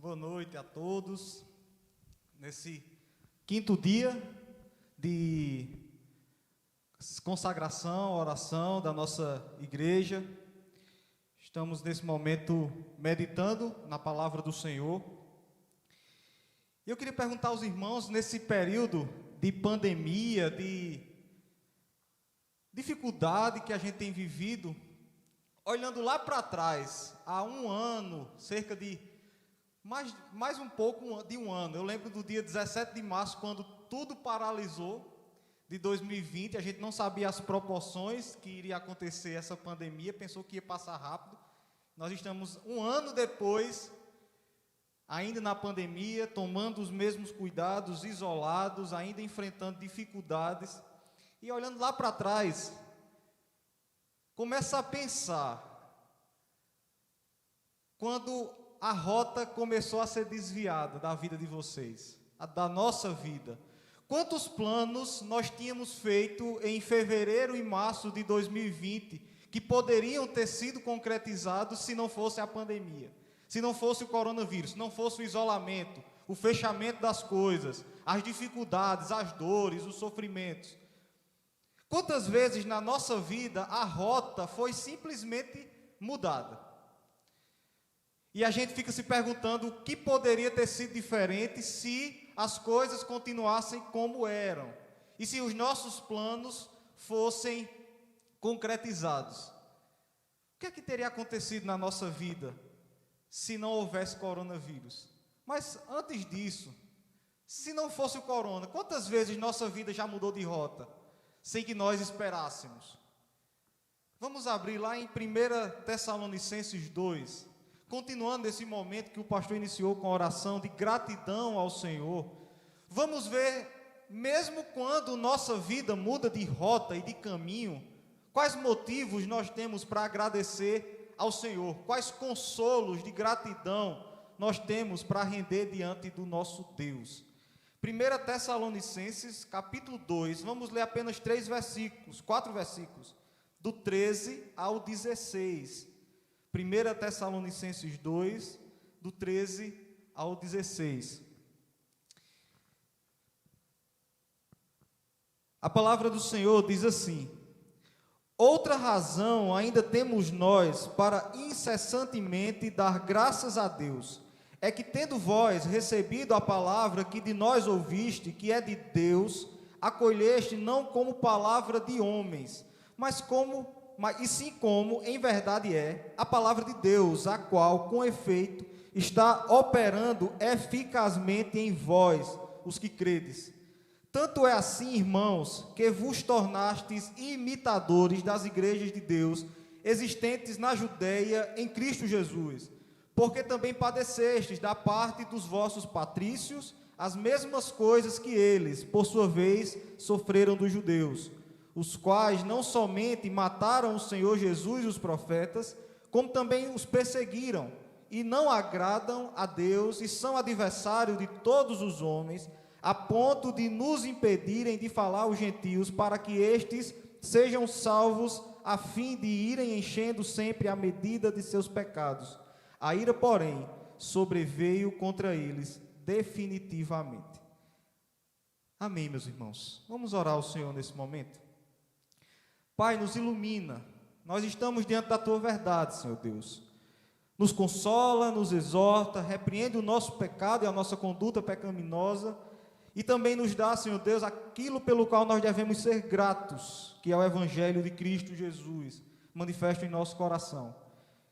Boa noite a todos. Nesse quinto dia de consagração, oração da nossa igreja, estamos nesse momento meditando na palavra do Senhor. E eu queria perguntar aos irmãos, nesse período de pandemia, de dificuldade que a gente tem vivido, olhando lá para trás, há um ano, cerca de mais um pouco de um ano. Eu lembro do dia 17 de março, quando tudo paralisou, de 2020, a gente não sabia as proporções que iria acontecer essa pandemia, pensou que ia passar rápido. Nós estamos um ano depois, ainda na pandemia, tomando os mesmos cuidados, isolados, ainda enfrentando dificuldades. E olhando lá para trás, começa a pensar, quando a rota começou a ser desviada da vida de vocês, da nossa vida. Quantos planos nós tínhamos feito em fevereiro e março de 2020 que poderiam ter sido concretizados se não fosse a pandemia, se não fosse o coronavírus, se não fosse o isolamento, o fechamento das coisas, as dificuldades, as dores, os sofrimentos. Quantas vezes na nossa vida a rota foi simplesmente mudada? E a gente fica se perguntando o que poderia ter sido diferente se as coisas continuassem como eram. E se os nossos planos fossem concretizados. O que é que teria acontecido na nossa vida se não houvesse coronavírus? Mas antes disso, se não fosse o corona, quantas vezes nossa vida já mudou de rota, sem que nós esperássemos? Vamos abrir lá em 1 Tessalonicenses 2. Continuando esse momento que o pastor iniciou com a oração de gratidão ao Senhor, vamos ver, mesmo quando nossa vida muda de rota e de caminho, quais motivos nós temos para agradecer ao Senhor, quais consolos de gratidão nós temos para render diante do nosso Deus. 1 Tessalonicenses, capítulo 2, vamos ler apenas 4 versículos, do 13 ao 16. 1 Tessalonicenses 2, do 13 ao 16. A palavra do Senhor diz assim: outra razão ainda temos nós para incessantemente dar graças a Deus, é que tendo vós recebido a palavra que de nós ouviste, que é de Deus, acolheste não como palavra de homens, e sim como, em verdade a palavra de Deus, a qual, com efeito, está operando eficazmente em vós, os que credes. Tanto é assim, irmãos, que vos tornastes imitadores das igrejas de Deus, existentes na Judeia, em Cristo Jesus, porque também padecestes da parte dos vossos patrícios, as mesmas coisas que eles, por sua vez, sofreram dos judeus, os quais não somente mataram o Senhor Jesus e os profetas, como também os perseguiram, e não agradam a Deus, e são adversários de todos os homens, a ponto de nos impedirem de falar aos gentios, para que estes sejam salvos, a fim de irem enchendo sempre a medida de seus pecados. A ira, porém, sobreveio contra eles definitivamente. Amém, meus irmãos. Vamos orar ao Senhor nesse momento. Pai, nos ilumina, nós estamos diante da Tua verdade, Senhor Deus. Nos consola, nos exorta, repreende o nosso pecado e a nossa conduta pecaminosa, e também nos dá, Senhor Deus, aquilo pelo qual nós devemos ser gratos, que é o Evangelho de Cristo Jesus, manifesto em nosso coração.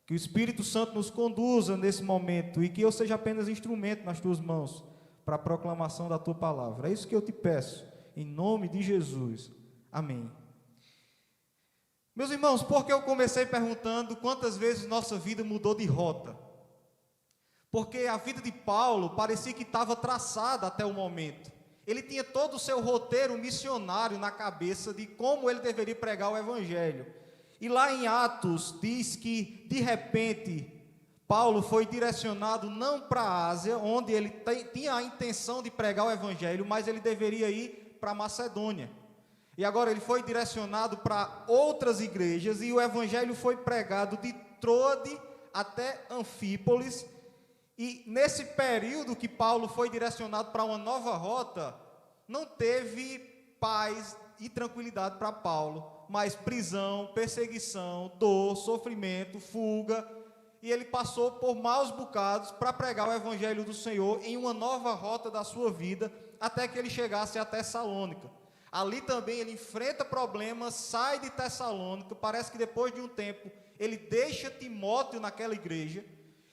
Que o Espírito Santo nos conduza nesse momento, e que eu seja apenas instrumento nas Tuas mãos, para a proclamação da Tua palavra. É isso que eu te peço, em nome de Jesus. Amém. Meus irmãos, por que eu comecei perguntando quantas vezes nossa vida mudou de rota? Porque a vida de Paulo parecia que estava traçada até o momento. Ele tinha todo o seu roteiro missionário na cabeça de como ele deveria pregar o Evangelho. E lá em Atos diz que, de repente, Paulo foi direcionado não para a Ásia, onde ele tinha a intenção de pregar o Evangelho, mas ele deveria ir para Macedônia. E agora ele foi direcionado para outras igrejas, e o Evangelho foi pregado de Troade até Anfípolis, E nesse período que Paulo foi direcionado para uma nova rota, não teve paz e tranquilidade para Paulo, mas prisão, perseguição, dor, sofrimento, fuga, e ele passou por maus bocados para pregar o evangelho do Senhor em uma nova rota da sua vida, até que ele chegasse a Tessalônica. Ali também ele enfrenta problemas, sai de Tessalônica, parece que depois de um tempo ele deixa Timóteo naquela igreja,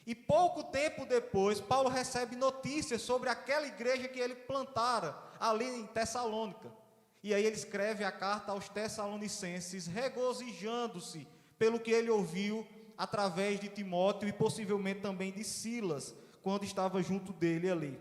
e pouco tempo depois Paulo recebe notícias sobre aquela igreja que ele plantara ali em Tessalônica. E aí ele escreve a carta aos Tessalonicenses, regozijando-se pelo que ele ouviu através de Timóteo e possivelmente também de Silas, quando estava junto dele ali.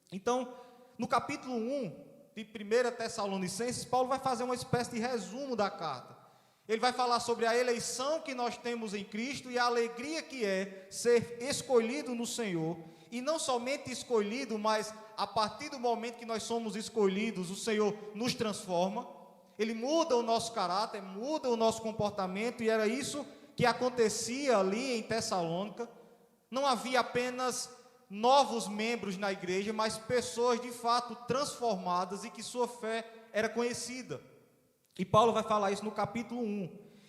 Então, no capítulo 1 de 1 Tessalonicenses, Paulo vai fazer uma espécie de resumo da carta. Ele vai falar sobre a eleição que nós temos em Cristo e a alegria que é ser escolhido no Senhor. E não somente escolhido, mas a partir do momento que nós somos escolhidos, o Senhor nos transforma. Ele muda o nosso caráter, muda o nosso comportamento, e era isso que acontecia ali em Tessalônica. Não havia apenas novos membros na igreja, mas pessoas de fato transformadas e que sua fé era conhecida. E Paulo vai falar isso no capítulo 1.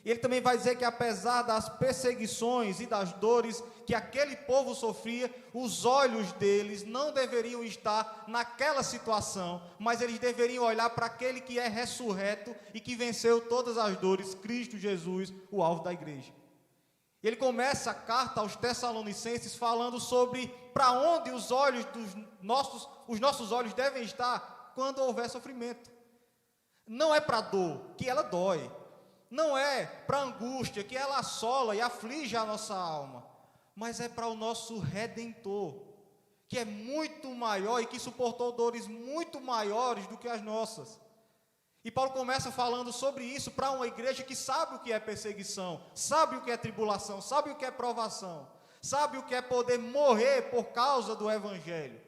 E ele também vai dizer que apesar das perseguições e das dores que aquele povo sofria, os olhos deles não deveriam estar naquela situação, mas eles deveriam olhar para aquele que é ressurreto e que venceu todas as dores, Cristo Jesus, o alvo da igreja. Ele começa a carta aos Tessalonicenses falando sobre para onde os nossos olhos devem estar quando houver sofrimento. Não é para a dor, que ela dói. Não é para a angústia, que ela assola e aflige a nossa alma. Mas é para o nosso Redentor, que é muito maior e que suportou dores muito maiores do que as nossas. E Paulo começa falando sobre isso para uma igreja que sabe o que é perseguição, sabe o que é tribulação, sabe o que é provação, sabe o que é poder morrer por causa do Evangelho.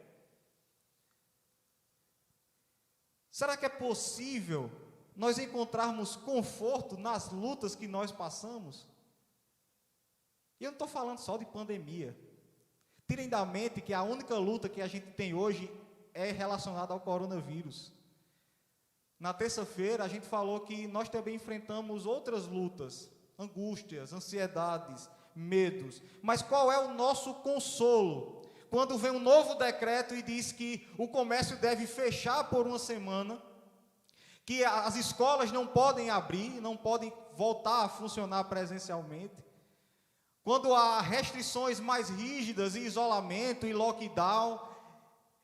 Será que é possível nós encontrarmos conforto nas lutas que nós passamos? E eu não estou falando só de pandemia. Tirem da mente que a única luta que a gente tem hoje é relacionada ao coronavírus. Na terça-feira a gente falou que nós também enfrentamos outras lutas, angústias, ansiedades, medos. Mas qual é o nosso consolo? Quando vem um novo decreto e diz que o comércio deve fechar por uma semana, que as escolas não podem abrir, não podem voltar a funcionar presencialmente, quando há restrições mais rígidas e isolamento e lockdown,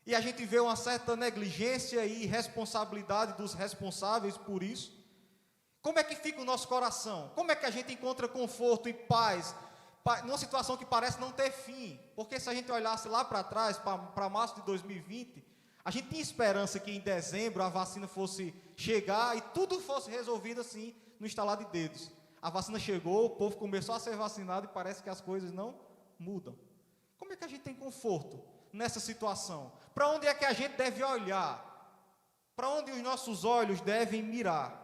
e a gente vê uma certa negligência e irresponsabilidade dos responsáveis por isso, como é que fica o nosso coração? Como é que a gente encontra conforto e paz numa situação que parece não ter fim? Porque se a gente olhasse lá para trás, para março de 2020, a gente tinha esperança que em dezembro a vacina fosse chegar e tudo fosse resolvido assim, no estalar de dedos. A vacina chegou, o povo começou a ser vacinado e parece que as coisas não mudam. Como é que a gente tem conforto nessa situação? Para onde é que a gente deve olhar? Para onde os nossos olhos devem mirar?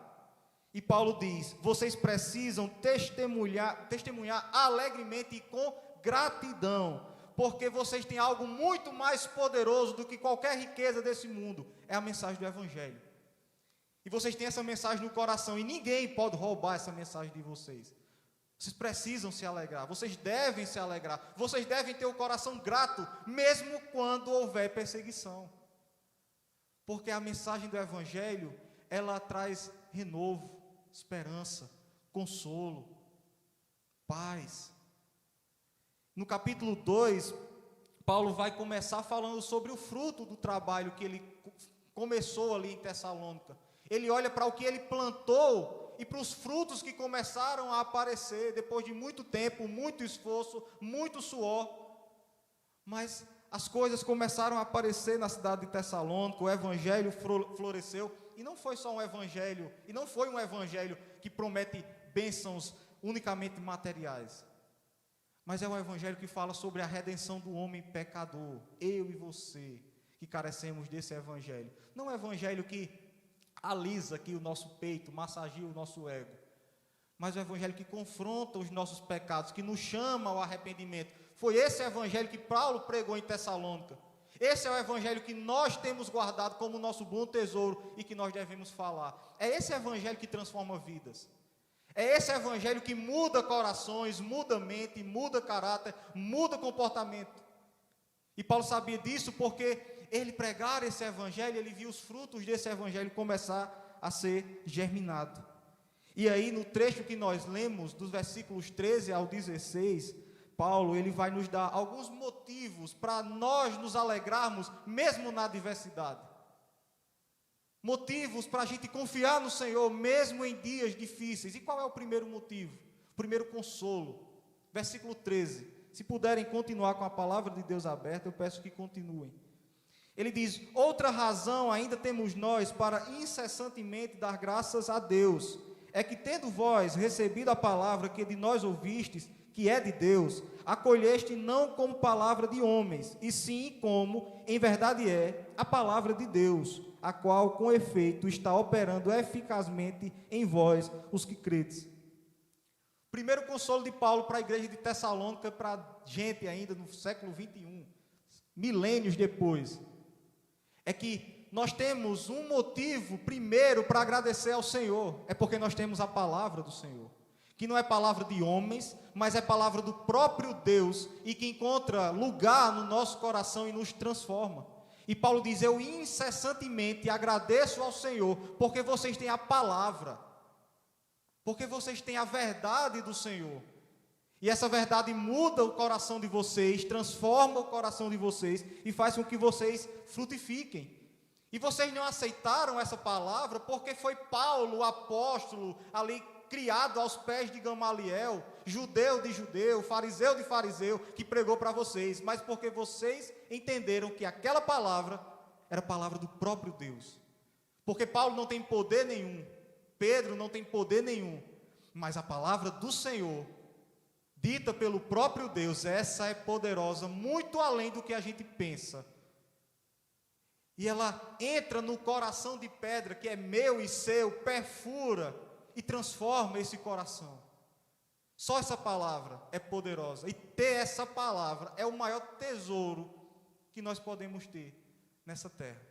E Paulo diz: vocês precisam testemunhar alegremente e com gratidão, porque vocês têm algo muito mais poderoso do que qualquer riqueza desse mundo, é a mensagem do Evangelho. E vocês têm essa mensagem no coração, e ninguém pode roubar essa mensagem de vocês. Vocês precisam se alegrar, vocês devem se alegrar, vocês devem ter o coração grato, mesmo quando houver perseguição. Porque a mensagem do Evangelho, ela traz renovo, esperança, consolo, paz. No capítulo 2, Paulo vai começar falando sobre o fruto do trabalho que ele começou ali em Tessalônica. Ele olha para o que ele plantou e para os frutos que começaram a aparecer depois de muito tempo, muito esforço, muito suor. Mas as coisas começaram a aparecer na cidade de Tessalônica, o evangelho floresceu, e não foi só um evangelho, e não foi um evangelho que promete bênçãos unicamente materiais, mas é um evangelho que fala sobre a redenção do homem pecador, eu e você, que carecemos desse evangelho. Não é um evangelho que alisa aqui o nosso peito, massageia o nosso ego, mas é um evangelho que confronta os nossos pecados, que nos chama ao arrependimento, Foi esse evangelho que Paulo pregou em Tessalônica. Esse é o evangelho que nós temos guardado como nosso bom tesouro e que nós devemos falar. É esse evangelho que transforma vidas. É esse evangelho que muda corações, muda mente, muda caráter, muda comportamento. E Paulo sabia disso porque ele pregar esse evangelho, ele viu os frutos desse evangelho começar a ser germinado. E aí no trecho que nós lemos, dos versículos 13 ao 16, Paulo ele vai nos dar alguns motivos para nós nos alegrarmos mesmo na adversidade. Motivos para a gente confiar no Senhor mesmo em dias difíceis. E qual é o primeiro motivo? O primeiro consolo. Versículo 13. Se puderem continuar com a palavra de Deus aberta, eu peço que continuem. Ele diz: outra razão ainda temos nós para incessantemente dar graças a Deus, é que tendo vós recebido a palavra que de nós ouvistes, que é de Deus, acolheste não como palavra de homens, e sim como, em verdade é, a palavra de Deus, a qual, com efeito, está operando eficazmente em vós, os que credes. Primeiro consolo de Paulo para a igreja de Tessalônica, para a gente ainda no século 21, milênios depois, é que nós temos um motivo, primeiro, para agradecer ao Senhor, é porque nós temos a palavra do Senhor, que não é palavra de homens, mas é palavra do próprio Deus, e que encontra lugar no nosso coração e nos transforma. E Paulo diz: eu incessantemente agradeço ao Senhor, porque vocês têm a palavra, porque vocês têm a verdade do Senhor, e essa verdade muda o coração de vocês, transforma o coração de vocês, e faz com que vocês frutifiquem. E vocês não aceitaram essa palavra, porque foi Paulo, o apóstolo, ali criado aos pés de Gamaliel, judeu de judeu, fariseu de fariseu, que pregou para vocês, mas porque vocês entenderam que aquela palavra era a palavra do próprio Deus. Porque Paulo não tem poder nenhum, Pedro não tem poder nenhum, mas a palavra do Senhor, dita pelo próprio Deus, essa é poderosa, muito além do que a gente pensa. E ela entra no coração de pedra, que é meu e seu, perfura e transforma esse coração. Só essa palavra é poderosa. E ter essa palavra é o maior tesouro que nós podemos ter nessa terra.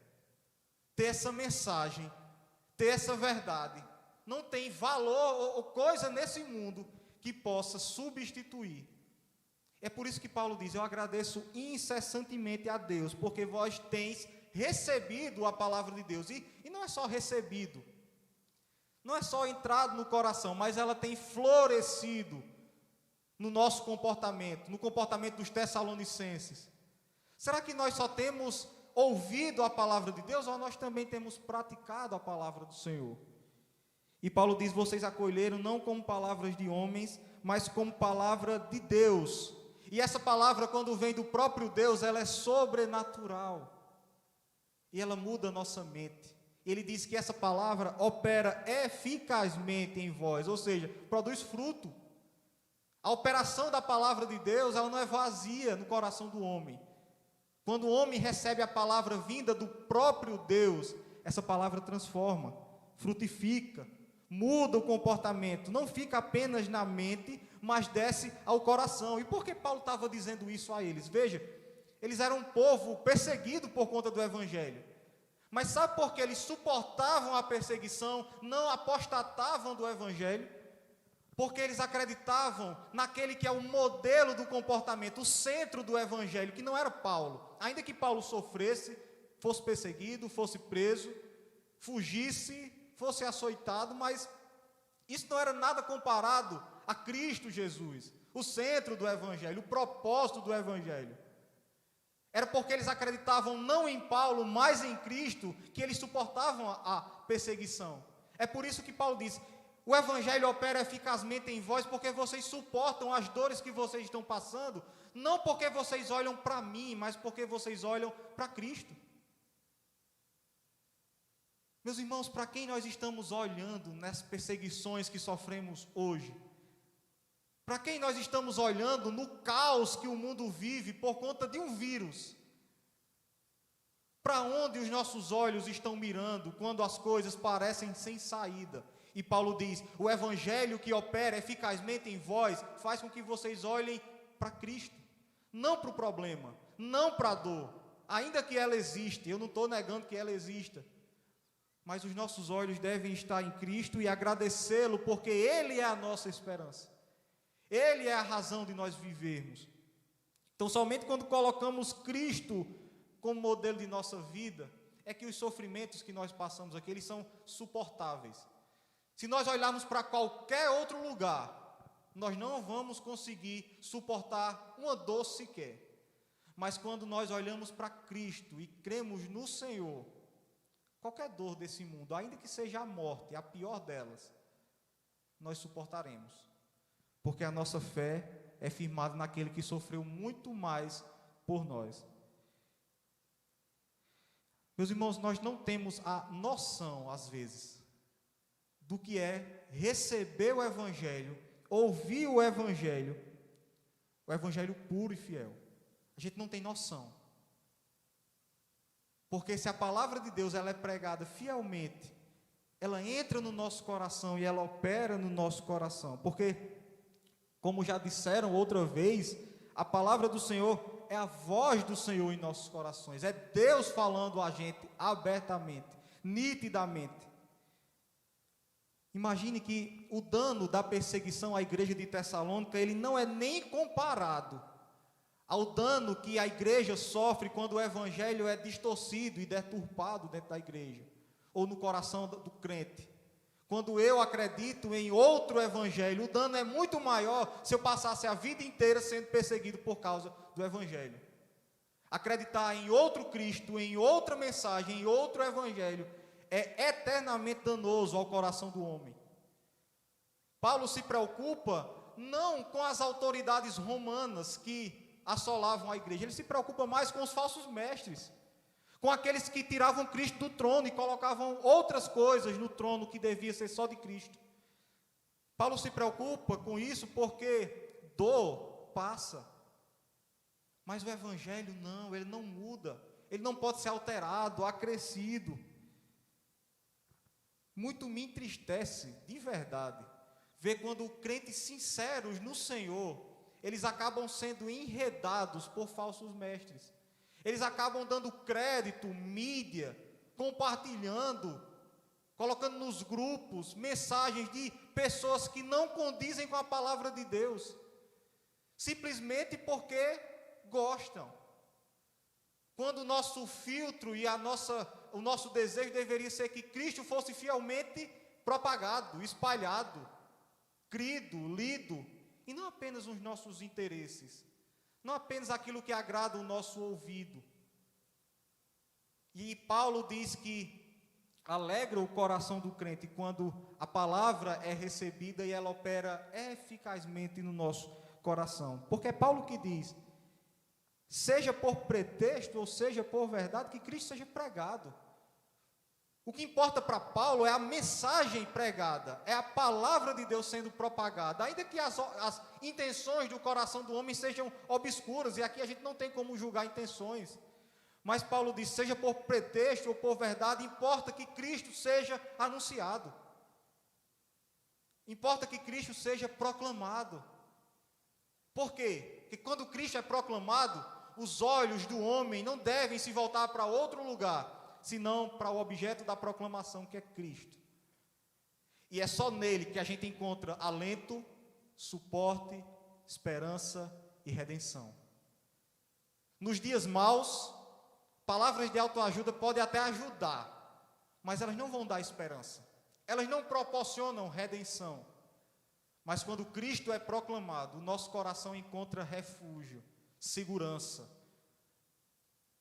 Ter essa mensagem, ter essa verdade. Não tem valor ou coisa nesse mundo que possa substituir. É por isso que Paulo diz: eu agradeço incessantemente a Deus, porque vós tens recebido a palavra de Deus. E não é só recebido, não é só entrado no coração, mas ela tem florescido no nosso comportamento, no comportamento dos tessalonicenses. Será que nós só temos ouvido a palavra de Deus, ou nós também temos praticado a palavra do Senhor? E Paulo diz: vocês acolheram não como palavras de homens, mas como palavra de Deus. E essa palavra, quando vem do próprio Deus, ela é sobrenatural. E ela muda a nossa mente. Ele diz que essa palavra opera eficazmente em vós, ou seja, produz fruto. A operação da palavra de Deus, ela não é vazia no coração do homem. Quando o homem recebe a palavra vinda do próprio Deus, essa palavra transforma, frutifica, muda o comportamento, não fica apenas na mente, mas desce ao coração. E por que Paulo estava dizendo isso a eles? Veja, eles eram um povo perseguido por conta do Evangelho. Mas sabe por que eles suportavam a perseguição, não apostatavam do Evangelho? Porque eles acreditavam naquele que é o modelo do comportamento, o centro do Evangelho, que não era Paulo. Ainda que Paulo sofresse, fosse perseguido, fosse preso, fugisse, fosse açoitado, mas isso não era nada comparado a Cristo Jesus, o centro do Evangelho, o propósito do Evangelho. Era porque eles acreditavam não em Paulo, mas em Cristo, que eles suportavam a perseguição. É por isso que Paulo diz: o Evangelho opera eficazmente em vós, porque vocês suportam as dores que vocês estão passando, não porque vocês olham para mim, mas porque vocês olham para Cristo. Meus irmãos, para quem nós estamos olhando nas perseguições que sofremos hoje? Para quem nós estamos olhando no caos que o mundo vive por conta de um vírus? Para onde os nossos olhos estão mirando quando as coisas parecem sem saída? E Paulo diz: o Evangelho que opera eficazmente em vós faz com que vocês olhem para Cristo. não para o problema, não para a dor, ainda que ela existe, eu não estou negando que ela exista, mas os nossos olhos devem estar em Cristo e agradecê-lo, porque Ele é a nossa esperança, Ele é a razão de nós vivermos. Então, somente quando colocamos Cristo como modelo de nossa vida, é que os sofrimentos que nós passamos aqui, eles são suportáveis. Se nós olharmos para qualquer outro lugar, nós não vamos conseguir suportar uma dor sequer. Mas quando nós olhamos para Cristo e cremos no Senhor, qualquer dor desse mundo, ainda que seja a morte, a pior delas, nós suportaremos. Porque a nossa fé é firmada naquele que sofreu muito mais por nós. Meus irmãos, nós não temos a noção, às vezes, do que é receber o Evangelho, ouvir o Evangelho puro e fiel. A gente não tem noção. Porque se a palavra de Deus ela é pregada fielmente, ela entra no nosso coração e ela opera no nosso coração. Porque, como já disseram outra vez, a palavra do Senhor é a voz do Senhor em nossos corações. É Deus falando a gente abertamente, nitidamente. Imagine que o dano da perseguição à igreja de Tessalônica, ele não é nem comparado ao dano que a igreja sofre quando o evangelho é distorcido e deturpado dentro da igreja, ou no coração do crente. Quando eu acredito em outro evangelho, o dano é muito maior se eu passasse a vida inteira sendo perseguido por causa do evangelho. Acreditar em outro Cristo, em outra mensagem, em outro evangelho, é eternamente danoso ao coração do homem. Paulo se preocupa não com as autoridades romanas que assolavam a igreja, ele se preocupa mais com os falsos mestres, com aqueles que tiravam Cristo do trono e colocavam outras coisas no trono que devia ser só de Cristo. Paulo se preocupa com isso porque dor passa, mas o evangelho não, ele não muda, ele não pode ser alterado, acrescido. Muito me entristece, de verdade, ver quando crentes sinceros no Senhor, eles acabam sendo enredados por falsos mestres. Eles acabam dando crédito, mídia, compartilhando, colocando nos grupos mensagens de pessoas que não condizem com a palavra de Deus, simplesmente porque gostam. Quando o nosso filtro e o nosso desejo deveria ser que Cristo fosse fielmente propagado, espalhado, crido, lido, e não apenas os nossos interesses, não apenas aquilo que agrada o nosso ouvido. E Paulo diz que alegra o coração do crente quando a palavra é recebida e ela opera eficazmente no nosso coração. Porque é Paulo que diz, seja por pretexto ou seja por verdade, que Cristo seja pregado. O que importa para Paulo é a mensagem pregada, é a palavra de Deus sendo propagada, ainda que as intenções do coração do homem sejam obscuras, e aqui a gente não tem como julgar intenções, mas Paulo diz, seja por pretexto ou por verdade, importa que Cristo seja anunciado, importa que Cristo seja proclamado. Por quê? Porque quando Cristo é proclamado, os olhos do homem não devem se voltar para outro lugar, senão para o objeto da proclamação, que é Cristo. E é só nele que a gente encontra alento, suporte, esperança e redenção. Nos dias maus, palavras de autoajuda podem até ajudar, mas elas não vão dar esperança. Elas não proporcionam redenção. Mas quando Cristo é proclamado, o nosso coração encontra refúgio, segurança.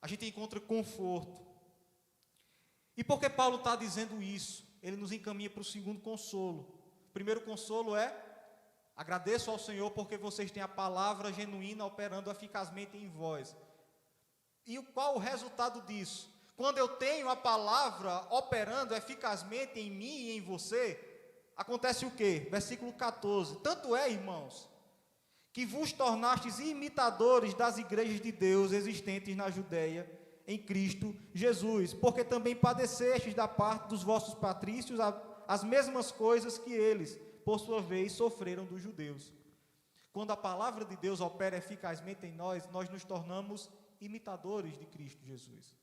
A gente encontra conforto. E por que Paulo está dizendo isso? Ele nos encaminha para o segundo consolo. O primeiro consolo é, agradeço ao Senhor porque vocês têm a palavra genuína operando eficazmente em vós. E qual o resultado disso? Quando eu tenho a palavra operando eficazmente em mim e em você, acontece o quê? Versículo 14. Tanto é, irmãos, que vos tornastes imitadores das igrejas de Deus existentes na Judéia, em Cristo Jesus, porque também padecestes da parte dos vossos patrícios as mesmas coisas que eles, por sua vez, sofreram dos judeus. quando a palavra de Deus opera eficazmente em nós, nós nos tornamos imitadores de Cristo Jesus.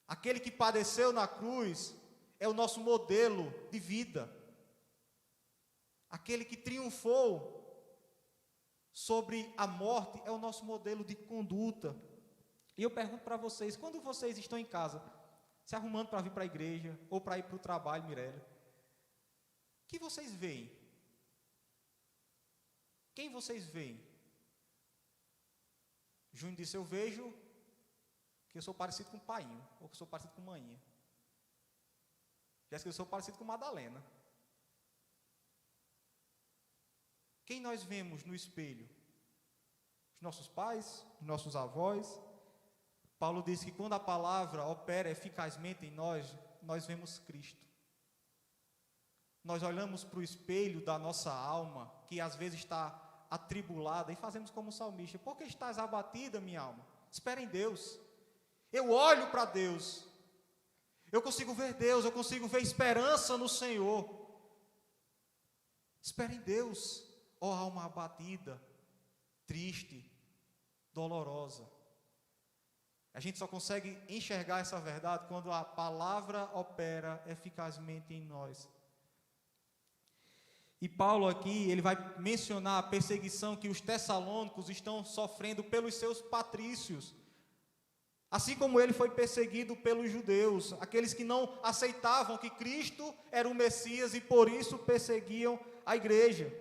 Aquele que padeceu na cruz é o nosso modelo de vida. Aquele que triunfou sobre a morte é o nosso modelo de conduta. E eu pergunto para vocês, quando vocês estão em casa, se arrumando para vir para a igreja, ou para ir para o trabalho, Mirella, o que vocês veem? Quem vocês veem? Júnior disse, eu vejo que eu sou parecido com o painho, ou que eu sou parecido com maninha. Jéssica, eu sou parecido com Madalena. Quem nós vemos no espelho? Os nossos pais, os nossos avós. Paulo diz que quando a palavra opera eficazmente em nós, nós vemos Cristo. Nós olhamos para o espelho da nossa alma, que às vezes está atribulada, e fazemos como o salmista: por que estás abatida, minha alma? Espera em Deus. Eu olho para Deus, eu consigo ver Deus, eu consigo ver esperança no Senhor. Espera em Deus, ó alma abatida, triste, dolorosa. A gente só consegue enxergar essa verdade quando a palavra opera eficazmente em nós. E Paulo aqui, ele vai mencionar a perseguição que os tessalônicos estão sofrendo pelos seus patrícios. Assim como ele foi perseguido pelos judeus, aqueles que não aceitavam que Cristo era o Messias e por isso perseguiam a igreja.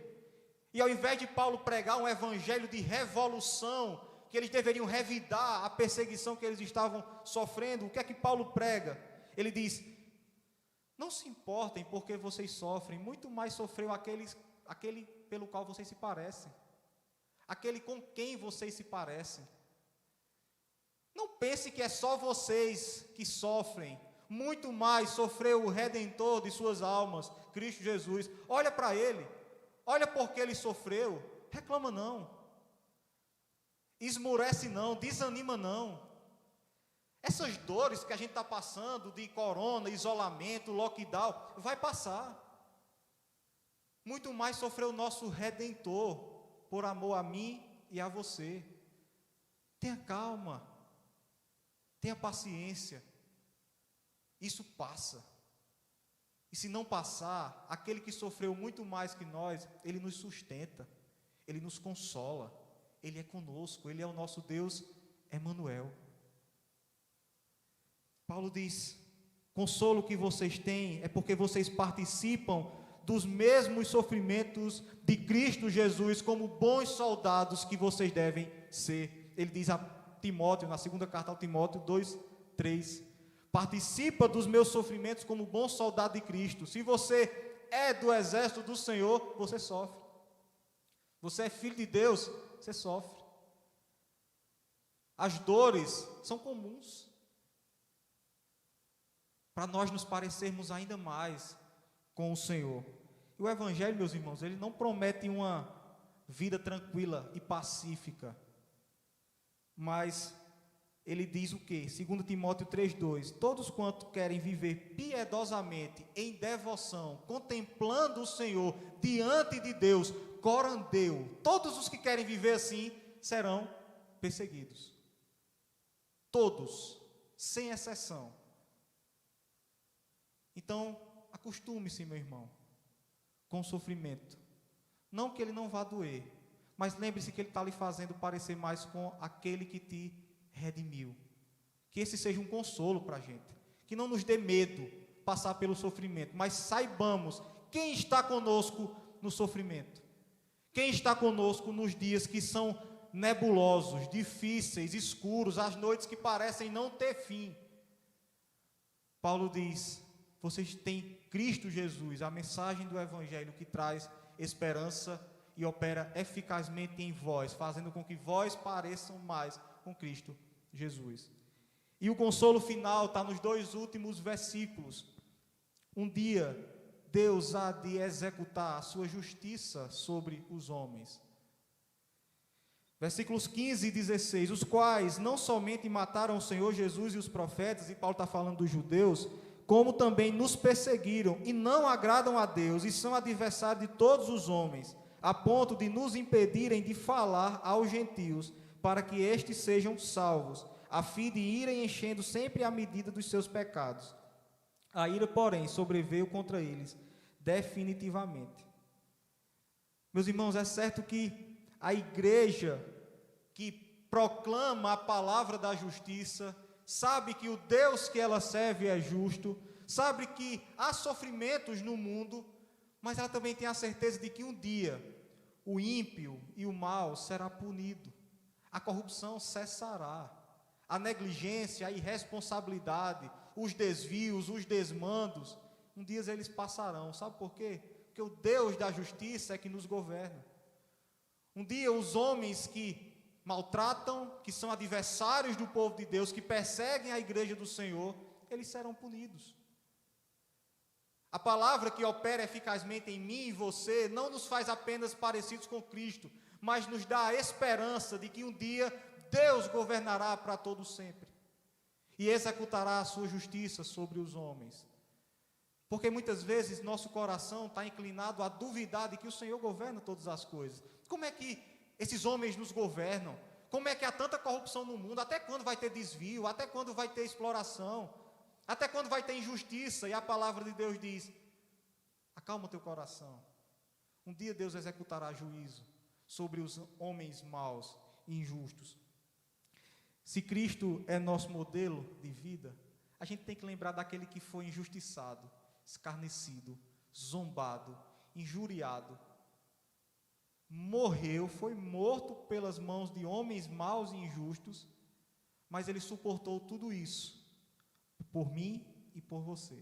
E ao invés de Paulo pregar um evangelho de revolução, que eles deveriam revidar a perseguição que eles estavam sofrendo, o que é que Paulo prega? Ele diz: não se importem porque vocês sofrem, muito mais sofreu aquele pelo qual vocês se parecem, aquele com quem vocês se parecem. Não pense que é só vocês que sofrem, muito mais sofreu o Redentor de suas almas, Cristo Jesus. Olha para Ele, olha porque Ele sofreu, reclama não, esmurece não, desanima não. Essas dores que a gente está passando de corona, isolamento, lockdown, vai passar. Muito mais sofreu o nosso Redentor, por amor a mim e a você. Tenha calma, tenha paciência, isso passa. E se não passar, aquele que sofreu muito mais que nós, Ele nos sustenta, Ele nos consola, Ele é conosco, Ele é o nosso Deus, Emanuel. Paulo diz: consolo que vocês têm é porque vocês participam dos mesmos sofrimentos de Cristo Jesus, como bons soldados que vocês devem ser. Ele diz a Timóteo, na segunda carta ao Timóteo 2:3, participa dos meus sofrimentos como bom soldado de Cristo. Se você é do exército do Senhor, você sofre. Você é filho de Deus, você sofre. As dores são comuns, para nós nos parecermos ainda mais com o Senhor. E o Evangelho, meus irmãos, ele não promete uma vida tranquila e pacífica, mas ele diz o quê? 2 Timóteo 3:2, todos quanto querem viver piedosamente, em devoção, contemplando o Senhor, diante de Deus, corandeu, todos os que querem viver assim, serão perseguidos. Todos, sem exceção. Então, acostume-se, meu irmão, com o sofrimento. Não que ele não vá doer, mas lembre-se que ele está lhe fazendo parecer mais com aquele que te redimiu. Que esse seja um consolo para a gente. Que não nos dê medo passar pelo sofrimento, mas saibamos quem está conosco no sofrimento. Quem está conosco nos dias que são nebulosos, difíceis, escuros, as noites que parecem não ter fim. Paulo diz: vocês têm Cristo Jesus, a mensagem do Evangelho que traz esperança e opera eficazmente em vós, fazendo com que vós pareçam mais com Cristo Jesus. E o consolo final está nos dois últimos versículos. Um dia, Deus há de executar a sua justiça sobre os homens. Versículos 15 e 16, os quais não somente mataram o Senhor Jesus e os profetas, e Paulo está falando dos judeus, como também nos perseguiram e não agradam a Deus e são adversários de todos os homens, a ponto de nos impedirem de falar aos gentios, para que estes sejam salvos, a fim de irem enchendo sempre a medida dos seus pecados. A ira, porém, sobreveio contra eles definitivamente. Meus irmãos, é certo que a igreja que proclama a palavra da justiça, sabe que o Deus que ela serve é justo, sabe que há sofrimentos no mundo, mas ela também tem a certeza de que um dia o ímpio e o mal será punido, a corrupção cessará, a negligência, a irresponsabilidade, os desvios, os desmandos, um dia eles passarão. Sabe por quê? Porque o Deus da justiça é que nos governa. Um dia os homens que maltratam, que são adversários do povo de Deus, que perseguem a igreja do Senhor, eles serão punidos. A palavra que opera eficazmente em mim e você não nos faz apenas parecidos com Cristo, mas nos dá a esperança de que um dia Deus governará para todo sempre e executará a sua justiça sobre os homens. Porque muitas vezes nosso coração está inclinado a duvidar de que o Senhor governa todas as coisas. Como é que esses homens nos governam? Como é que há tanta corrupção no mundo? Até quando vai ter desvio? Até quando vai ter exploração? Até quando vai ter injustiça? E a palavra de Deus diz: acalma teu coração. Um dia Deus executará juízo sobre os homens maus e injustos. Se Cristo é nosso modelo de vida, a gente tem que lembrar daquele que foi injustiçado, escarnecido, zombado, injuriado, morreu, foi morto pelas mãos de homens maus e injustos, mas ele suportou tudo isso por mim e por você.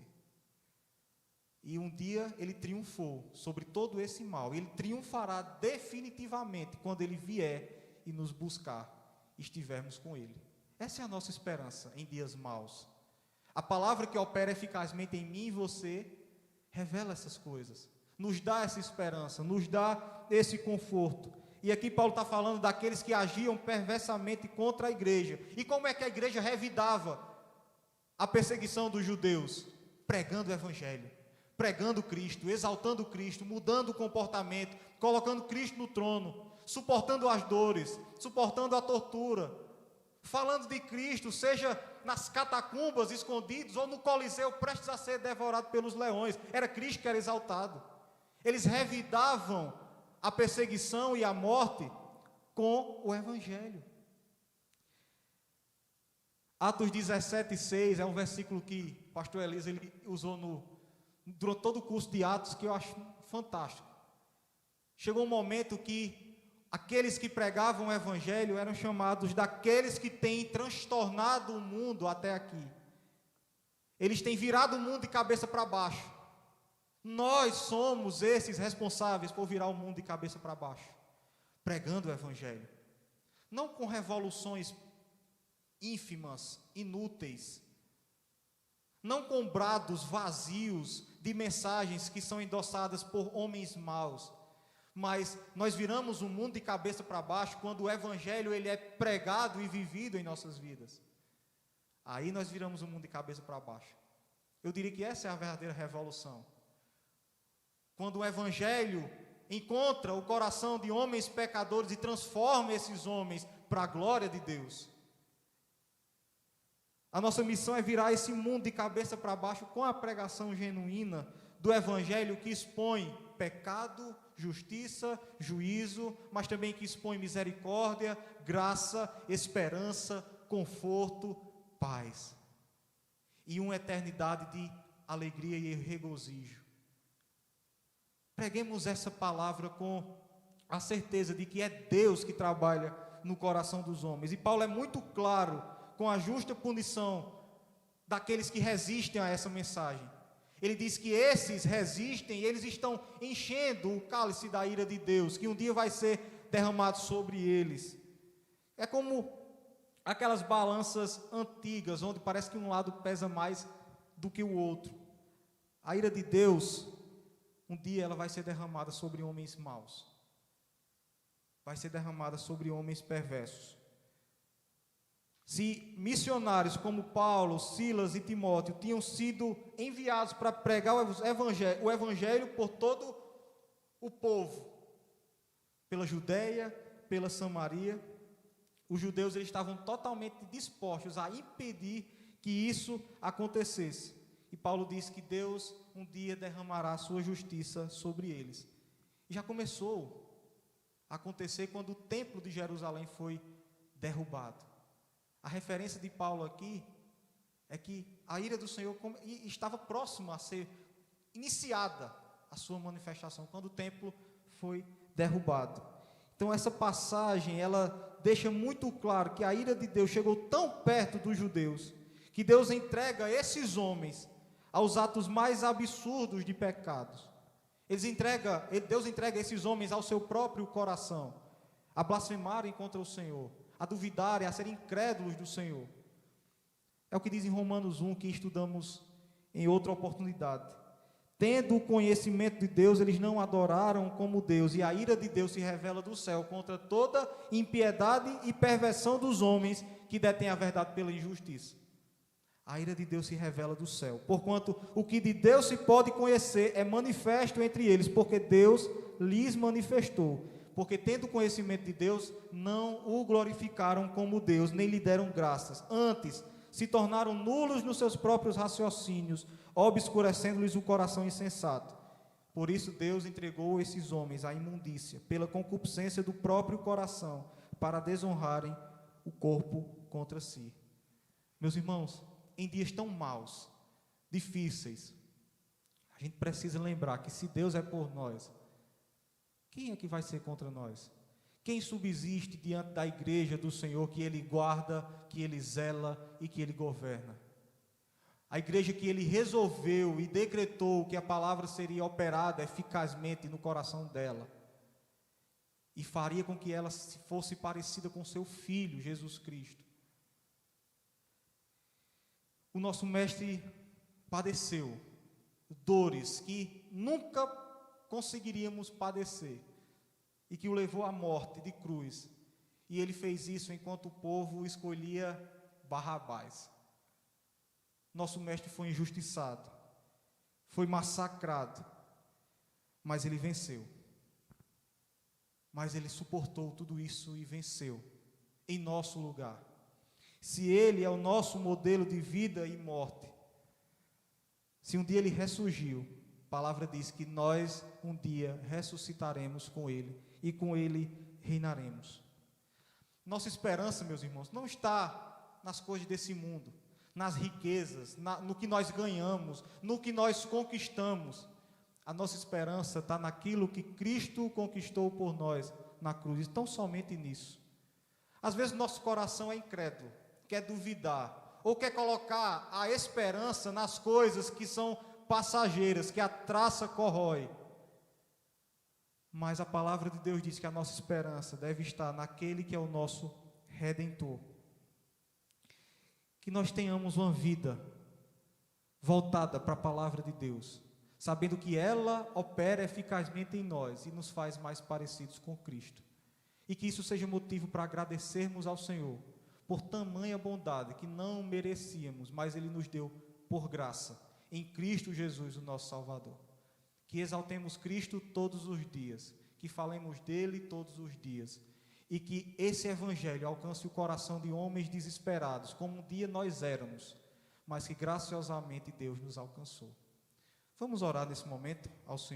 E um dia ele triunfou sobre todo esse mal. Ele triunfará definitivamente quando ele vier e nos buscar, estivermos com ele. Essa é a nossa esperança em dias maus. A palavra que opera eficazmente em mim e você revela essas coisas, nos dá essa esperança, nos dá esse conforto. E aqui Paulo está falando daqueles que agiam perversamente contra a igreja. E como é que a igreja revidava a perseguição dos judeus? Pregando o evangelho, pregando Cristo, exaltando Cristo, mudando o comportamento, colocando Cristo no trono, suportando as dores, suportando a tortura, falando de Cristo, seja nas catacumbas escondidos ou no Coliseu prestes a ser devorado pelos leões. Era Cristo que era exaltado. Eles revidavam a perseguição e a morte com o evangelho. Atos 17:6 é um versículo que o pastor Elisa ele usou durante todo o curso de Atos, que eu acho fantástico. Chegou um momento que aqueles que pregavam o evangelho eram chamados daqueles que têm transtornado o mundo até aqui. Eles têm virado o mundo de cabeça para baixo. Nós somos esses responsáveis por virar o mundo de cabeça para baixo, pregando o evangelho. Não com revoluções ínfimas, inúteis, não com brados vazios de mensagens que são endossadas por homens maus, mas nós viramos o mundo de cabeça para baixo quando o evangelho ele é pregado e vivido em nossas vidas. Aí nós viramos o mundo de cabeça para baixo. Eu diria que essa é a verdadeira revolução. Quando o evangelho encontra o coração de homens pecadores e transforma esses homens para a glória de Deus. A nossa missão é virar esse mundo de cabeça para baixo com a pregação genuína do evangelho que expõe pecado, justiça, juízo, mas também que expõe misericórdia, graça, esperança, conforto, paz e uma eternidade de alegria e regozijo. Preguemos essa palavra com a certeza de que é Deus que trabalha no coração dos homens. E Paulo é muito claro com a justa punição daqueles que resistem a essa mensagem. Ele diz que esses resistem e eles estão enchendo o cálice da ira de Deus, que um dia vai ser derramado sobre eles. É como aquelas balanças antigas, onde parece que um lado pesa mais do que o outro. A ira de Deus, um dia ela vai ser derramada sobre homens maus. Vai ser derramada sobre homens perversos. Se missionários como Paulo, Silas e Timóteo tinham sido enviados para pregar o evangelho por todo o povo, pela Judéia, pela Samaria. Os judeus eles estavam totalmente dispostos a impedir que isso acontecesse. E Paulo diz que Deus um dia derramará a sua justiça sobre eles. E já começou a acontecer quando o templo de Jerusalém foi derrubado. A referência de Paulo aqui é que a ira do Senhor estava próxima a ser iniciada a sua manifestação, quando o templo foi derrubado. Então essa passagem, ela deixa muito claro que a ira de Deus chegou tão perto dos judeus, que Deus entrega esses homens aos atos mais absurdos de pecados. Deus entrega esses homens ao seu próprio coração, a blasfemarem contra o Senhor, a duvidarem, a serem incrédulos do Senhor. É o que diz em Romanos 1, que estudamos em outra oportunidade. Tendo o conhecimento de Deus, eles não adoraram como Deus, e a ira de Deus se revela do céu contra toda impiedade e perversão dos homens que detêm a verdade pela injustiça. A ira de Deus se revela do céu, porquanto o que de Deus se pode conhecer é manifesto entre eles, porque Deus lhes manifestou. Porque tendo conhecimento de Deus, não o glorificaram como Deus, nem lhe deram graças. Antes, se tornaram nulos nos seus próprios raciocínios, obscurecendo-lhes o coração insensato. Por isso Deus entregou esses homens à imundícia, pela concupiscência do próprio coração, para desonrarem o corpo contra si. Meus irmãos, em dias tão maus, difíceis, a gente precisa lembrar que se Deus é por nós, quem é que vai ser contra nós? Quem subsiste diante da igreja do Senhor, que Ele guarda, que Ele zela e que Ele governa? A igreja que Ele resolveu e decretou que a palavra seria operada eficazmente no coração dela, e faria com que ela fosse parecida com seu Filho, Jesus Cristo. O nosso mestre padeceu dores que nunca conseguiríamos padecer, e que o levou à morte de cruz, e ele fez isso enquanto o povo escolhia Barrabás. Nosso mestre foi injustiçado, foi massacrado, mas ele venceu. Mas ele suportou tudo isso e venceu em nosso lugar. Se ele é o nosso modelo de vida e morte, se um dia ele ressurgiu, a palavra diz que nós um dia ressuscitaremos com ele e com ele reinaremos. Nossa esperança, meus irmãos, não está nas coisas desse mundo, nas riquezas, no que nós ganhamos, no que nós conquistamos. A nossa esperança está naquilo que Cristo conquistou por nós na cruz, tão somente nisso. Às vezes nosso coração é incrédulo, quer duvidar, ou quer colocar a esperança nas coisas que são passageiras, que a traça corrói. Mas a palavra de Deus diz que a nossa esperança deve estar naquele que é o nosso Redentor. Que nós tenhamos uma vida voltada para a palavra de Deus, sabendo que ela opera eficazmente em nós e nos faz mais parecidos com Cristo. E que isso seja motivo para agradecermos ao Senhor por tamanha bondade que não merecíamos, mas Ele nos deu por graça, em Cristo Jesus, o nosso Salvador. Que exaltemos Cristo todos os dias, que falemos dele todos os dias, e que esse Evangelho alcance o coração de homens desesperados, como um dia nós éramos, mas que graciosamente Deus nos alcançou. Vamos orar nesse momento ao Senhor.